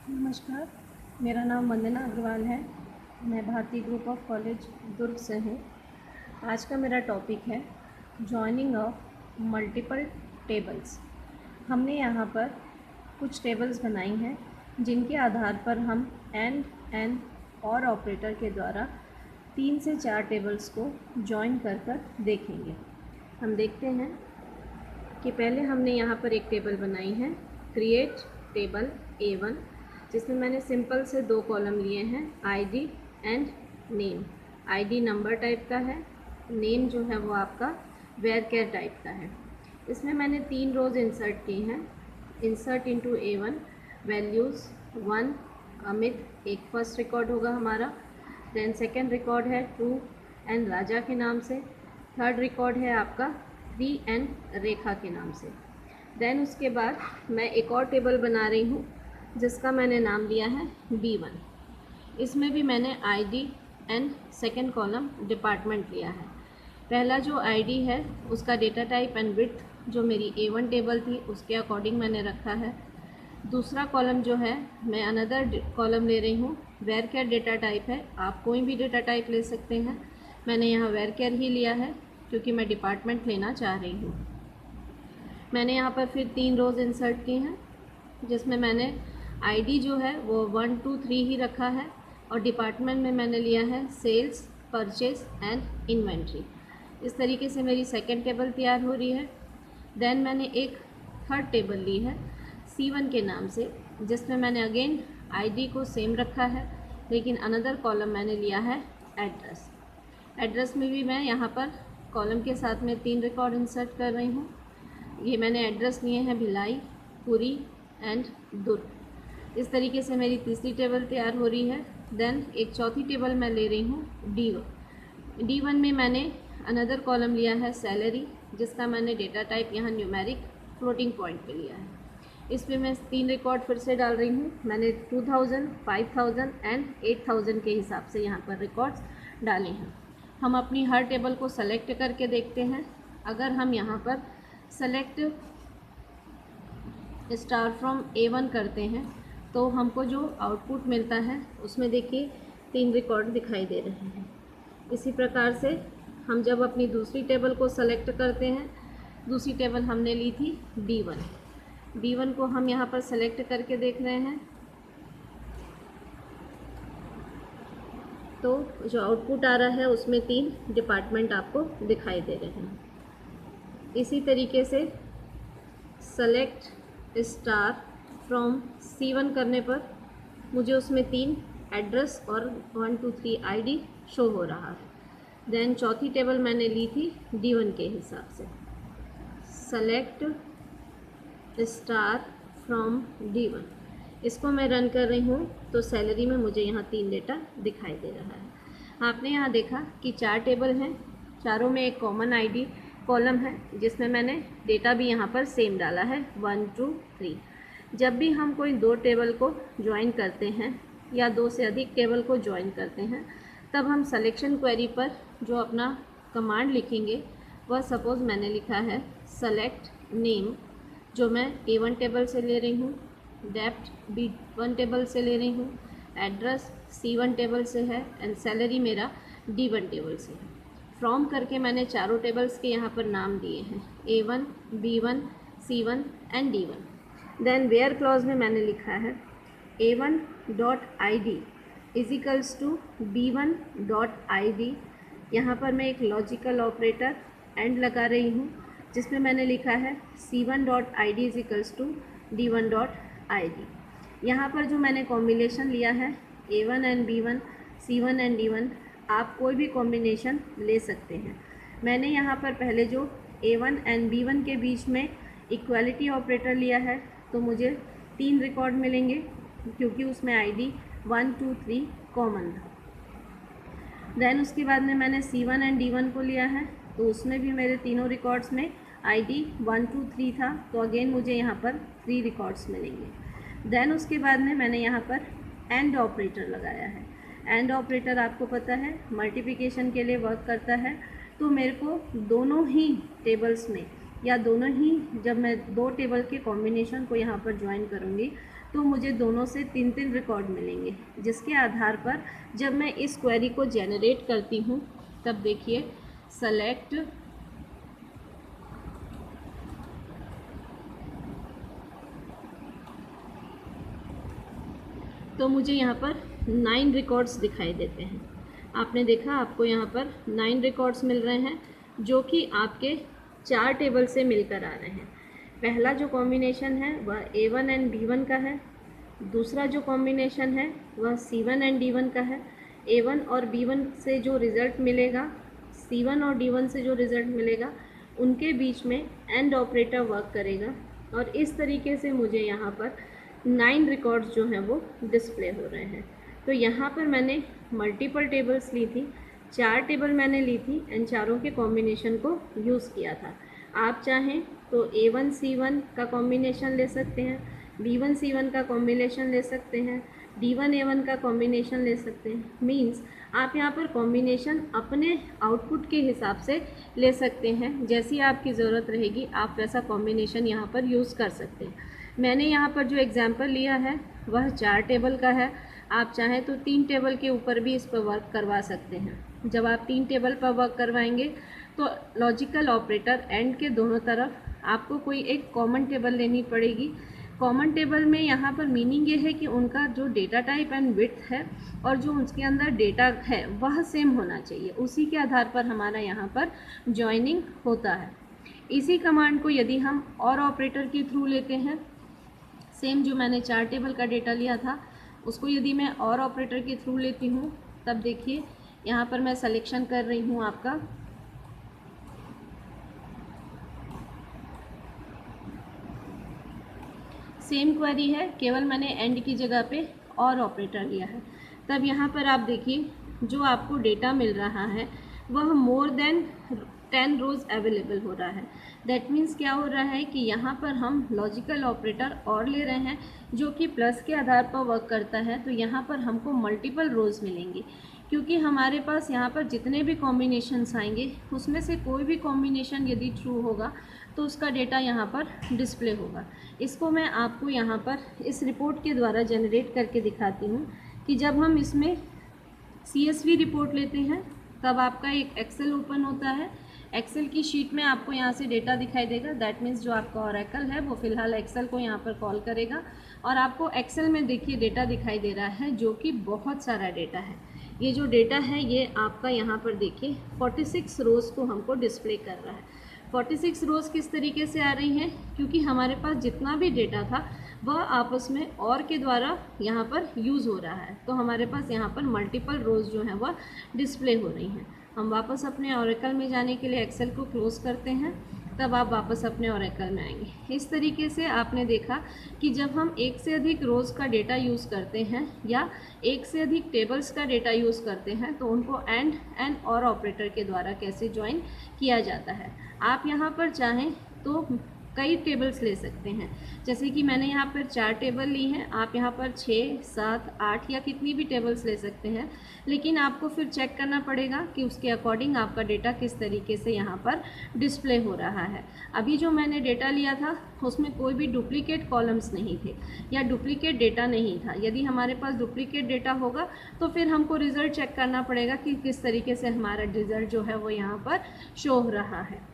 नमस्कार, मेरा नाम वंदना अग्रवाल है। मैं भारतीय ग्रुप ऑफ कॉलेज दुर्ग से हूँ। आज का मेरा टॉपिक है जॉइनिंग ऑफ मल्टीपल टेबल्स। हमने यहाँ पर कुछ टेबल्स बनाई हैं जिनके आधार पर हम एंड और ऑपरेटर के द्वारा 3 से 4 टेबल्स को जॉइन कर देखेंगे। हम देखते हैं कि पहले हमने यहाँ पर एक टेबल बनाई है क्रिएट टेबल A1, जिसमें मैंने सिंपल से 2 कॉलम लिए हैं ID and name. ID number type का है, नेम जो है वो आपका वेरकेयर टाइप का है। इसमें मैंने 3 रोज़ इंसर्ट की हैं। Insert into A1 values 1 Amit, एक फर्स्ट रिकॉर्ड होगा हमारा। देन सेकेंड रिकॉर्ड है 2 एंड राजा के नाम से। थर्ड रिकॉर्ड है आपका 3 एंड रेखा के नाम से। देन उसके बाद मैं एक और टेबल बना रही हूँ जिसका मैंने नाम दिया है B1। इसमें भी मैंने ID and second column department लिया है। पहला जो आईडी है उसका डेटा टाइप एंड विड्थ जो मेरी A1 टेबल थी उसके अकॉर्डिंग मैंने रखा है। दूसरा कॉलम जो है मैं अनदर कॉलम ले रही हूँ, वेरकेयर डेटा टाइप है। आप कोई भी डेटा टाइप ले सकते हैं, मैंने यहाँ वेरकेयर ही लिया है क्योंकि मैं डिपार्टमेंट लेना चाह रही हूँ। मैंने यहाँ पर फिर 3 रोज़ इंसर्ट की हैं जिसमें मैंने आईडी जो है वो 1 2 3 ही रखा है और डिपार्टमेंट में मैंने लिया है सेल्स, परचेज एंड इन्वेंट्री। इस तरीके से मेरी सेकेंड टेबल तैयार हो रही है। देन मैंने एक थर्ड टेबल ली है C1 के नाम से, जिसमें मैंने अगेन आईडी को सेम रखा है लेकिन अनदर कॉलम मैंने लिया है एड्रेस। एड्रेस में भी मैं यहाँ पर कॉलम के साथ में 3 रिकॉर्ड इंसर्ट कर रही हूँ। ये मैंने एड्रेस लिए हैं भिलाई, पुरी एंड दुर्ग। इस तरीके से मेरी तीसरी टेबल तैयार हो रही है। देन एक चौथी टेबल मैं ले रही हूँ D1 में मैंने अनदर कॉलम लिया है सैलरी, जिसका मैंने डेटा टाइप यहाँ न्यूमेरिक फ्लोटिंग पॉइंट पे लिया है। इस पर मैं 3 रिकॉर्ड फिर से डाल रही हूँ। मैंने 2000, 5000 एंड 8000 के हिसाब से यहाँ पर रिकॉर्ड्स डाले हैं। हम अपनी हर टेबल को सेलेक्ट करके देखते हैं। अगर हम यहाँ पर सेलेक्ट स्टार फ्रॉम A1 करते हैं तो हमको जो आउटपुट मिलता है उसमें देखिए 3 रिकॉर्ड दिखाई दे रहे हैं। इसी प्रकार से हम जब अपनी दूसरी टेबल को सेलेक्ट करते हैं, दूसरी टेबल हमने ली थी B1 को हम यहाँ पर सेलेक्ट करके देख रहे हैं तो जो आउटपुट आ रहा है उसमें 3 डिपार्टमेंट आपको दिखाई दे रहे हैं। इसी तरीके से सेलेक्ट स्टार फ्रॉम C1 करने पर मुझे उसमें 3 एड्रेस और 1 2 3 आईडी शो हो रहा है। देन चौथी टेबल मैंने ली थी D1 के हिसाब से। सेलेक्ट स्टार फ्रॉम D1, इसको मैं रन कर रही हूँ तो सैलरी में मुझे यहाँ 3 डेटा दिखाई दे रहा है। आपने यहाँ देखा कि 4 टेबल हैं, चारों में एक कॉमन आईडी कॉलम है जिसमें मैंने डेटा भी यहाँ पर सेम डाला है 1 2 3। जब भी हम कोई 2 टेबल को ज्वाइन करते हैं या 2 से अधिक टेबल को ज्वाइन करते हैं तब हम सिलेक्शन क्वेरी पर जो अपना कमांड लिखेंगे वह सपोज़ मैंने लिखा है सेलेक्ट नेम, जो मैं A1 टेबल से ले रही हूँ, डेप्थ B1 टेबल से ले रही हूँ, एड्रेस C1 टेबल से है एंड सैलरी मेरा D1 टेबल से है। फ्रॉम करके मैंने चारों टेबल्स के यहाँ पर नाम दिए हैं A1, B1, C1 and D1। Then where clause में मैंने लिखा है A1 dot ID is equals to B1 dot ID। यहाँ पर मैं एक लॉजिकल ऑपरेटर एंड लगा रही हूँ जिसमें मैंने लिखा है C1 dot ID is equals to D1 dot ID। यहाँ पर जो मैंने कॉम्बिनेशन लिया है A1 and B1, C1 and D1, आप कोई भी कॉम्बिनेशन ले सकते हैं। मैंने यहाँ पर पहले जो A1 एंड B1 के बीच में इक्वालिटी ऑपरेटर लिया है तो मुझे 3 रिकॉर्ड मिलेंगे क्योंकि उसमें ID 1 2 3 कॉमन था। देन उसके बाद में मैंने C1 एंड D1 को लिया है तो उसमें भी मेरे तीनों रिकॉर्ड्स में ID 1 2 3 था तो अगेन मुझे यहाँ पर 3 रिकॉर्ड्स मिलेंगे। देन उसके बाद में मैंने यहाँ पर एंड ऑपरेटर लगाया है। एंड ऑपरेटर आपको पता है मल्टीप्लिकेशन के लिए वर्क करता है, तो मेरे को दोनों ही टेबल्स में या दोनों ही, जब मैं दो टेबल के कॉम्बिनेशन को यहाँ पर ज्वाइन करूँगी तो मुझे दोनों से 3 रिकॉर्ड मिलेंगे, जिसके आधार पर जब मैं इस क्वेरी को जनरेट करती हूँ तब देखिए सेलेक्ट तो मुझे यहाँ पर 9 रिकॉर्ड्स दिखाई देते हैं। आपने देखा आपको यहाँ पर 9 रिकॉर्ड्स मिल रहे हैं जो कि आपके 4 टेबल से मिलकर आ रहे हैं। पहला जो कॉम्बिनेशन है वह A1 एंड B1 का है। दूसरा जो कॉम्बिनेशन है वह C1 एंड D1 का है। A1 और B1 से जो रिज़ल्ट मिलेगा, C1 और D1 से जो रिज़ल्ट मिलेगा, उनके बीच में एंड ऑपरेटर वर्क करेगा और इस तरीके से मुझे यहाँ पर 9 रिकॉर्ड्स जो हैं वो डिस्प्ले हो रहे हैं। तो यहाँ पर मैंने मल्टीपल टेबल्स ली थी, 4 टेबल मैंने ली थी एंड चारों के कॉम्बिनेशन को यूज़ किया था। आप चाहें तो A1 C1 का कॉम्बिनेशन ले सकते हैं, B1 C1 का कॉम्बिनेशन ले सकते हैं, D1 A1 का कॉम्बिनेशन ले सकते हैं। मींस आप यहाँ पर कॉम्बिनेशन अपने आउटपुट के हिसाब से ले सकते हैं, जैसी आपकी ज़रूरत रहेगी आप वैसा कॉम्बिनेशन यहाँ पर यूज़ कर सकते हैं। मैंने यहाँ पर जो एग्ज़ाम्पल लिया है वह 4 टेबल का है। आप चाहें तो 3 टेबल के ऊपर भी इस पर वर्क करवा सकते हैं। जब आप 3 टेबल पर वर्क करवाएंगे तो लॉजिकल ऑपरेटर एंड के दोनों तरफ आपको कोई एक कॉमन टेबल लेनी पड़ेगी। कॉमन टेबल में यहाँ पर मीनिंग ये है कि उनका जो डेटा टाइप एंड विड्थ है और जो उसके अंदर डेटा है वह सेम होना चाहिए। उसी के आधार पर हमारा यहाँ पर जॉइनिंग होता है। इसी कमांड को यदि हम और ऑपरेटर के थ्रू लेते हैं, सेम जो मैंने 4 टेबल का डेटा लिया था उसको यदि मैं और ऑपरेटर के थ्रू लेती हूँ, तब देखिए यहाँ पर मैं सिलेक्शन कर रही हूँ आपका सेम क्वेरी है, केवल मैंने एंड की जगह पे और ऑपरेटर लिया है। तब यहाँ पर आप देखिए जो आपको डेटा मिल रहा है वह मोर देन 10 रोज़ अवेलेबल हो रहा है। दैट मीन्स क्या हो रहा है कि यहाँ पर हम लॉजिकल ऑपरेटर और ले रहे हैं जो कि प्लस के आधार पर वर्क करता है, तो यहाँ पर हमको मल्टीपल रोज़ मिलेंगी, क्योंकि हमारे पास यहाँ पर जितने भी कॉम्बिनेशंस आएंगे उसमें से कोई भी कॉम्बिनेशन यदि ट्रू होगा तो उसका डेटा यहाँ पर डिस्प्ले होगा। इसको मैं आपको यहाँ पर इस रिपोर्ट के द्वारा जनरेट करके दिखाती हूँ कि जब हम इसमें CSV रिपोर्ट लेते हैं तब आपका एक एक्सेल ओपन होता है। एक्सेल की शीट में आपको यहाँ से डेटा दिखाई देगा। दैट मीन्स जो आपका ओरेकल है वो फ़िलहाल एक्सेल को यहाँ पर कॉल करेगा और आपको एक्सेल में देखिए डेटा दिखाई दे रहा है जो कि बहुत सारा डेटा है। ये जो डेटा है ये आपका यहाँ पर देखिए 46 रोज़ को हमको डिस्प्ले कर रहा है। 46 रोज़ किस तरीके से आ रही हैं, क्योंकि हमारे पास जितना भी डेटा था वह आपस में और के द्वारा यहाँ पर यूज़ हो रहा है, तो हमारे पास यहाँ पर मल्टीपल रोज़ जो हैं वह डिस्प्ले हो रही हैं। हम वापस अपने ओरेकल में जाने के लिए एक्सेल को क्लोज़ करते हैं, तब आप वापस अपने ओरेकल में आएंगे। इस तरीके से आपने देखा कि जब हम एक से अधिक रोज़ का डेटा यूज़ करते हैं या एक से अधिक टेबल्स का डेटा यूज़ करते हैं तो उनको एंड और ऑपरेटर के द्वारा कैसे ज्वाइन किया जाता है। आप यहाँ पर चाहें तो कई टेबल्स ले सकते हैं, जैसे कि मैंने यहाँ पर 4 टेबल ली हैं, आप यहाँ पर 6, 7, 8 या कितनी भी टेबल्स ले सकते हैं, लेकिन आपको फिर चेक करना पड़ेगा कि उसके अकॉर्डिंग आपका डेटा किस तरीके से यहाँ पर डिस्प्ले हो रहा है। अभी जो मैंने डेटा लिया था उसमें कोई भी डुप्लीकेट कॉलम्स नहीं थे या डुप्लीकेट डेटा नहीं था। यदि हमारे पास डुप्लीकेट डेटा होगा तो फिर हमको रिज़ल्ट चेक करना पड़ेगा कि किस तरीके से हमारा रिज़ल्ट जो है वो यहाँ पर शो हो रहा है।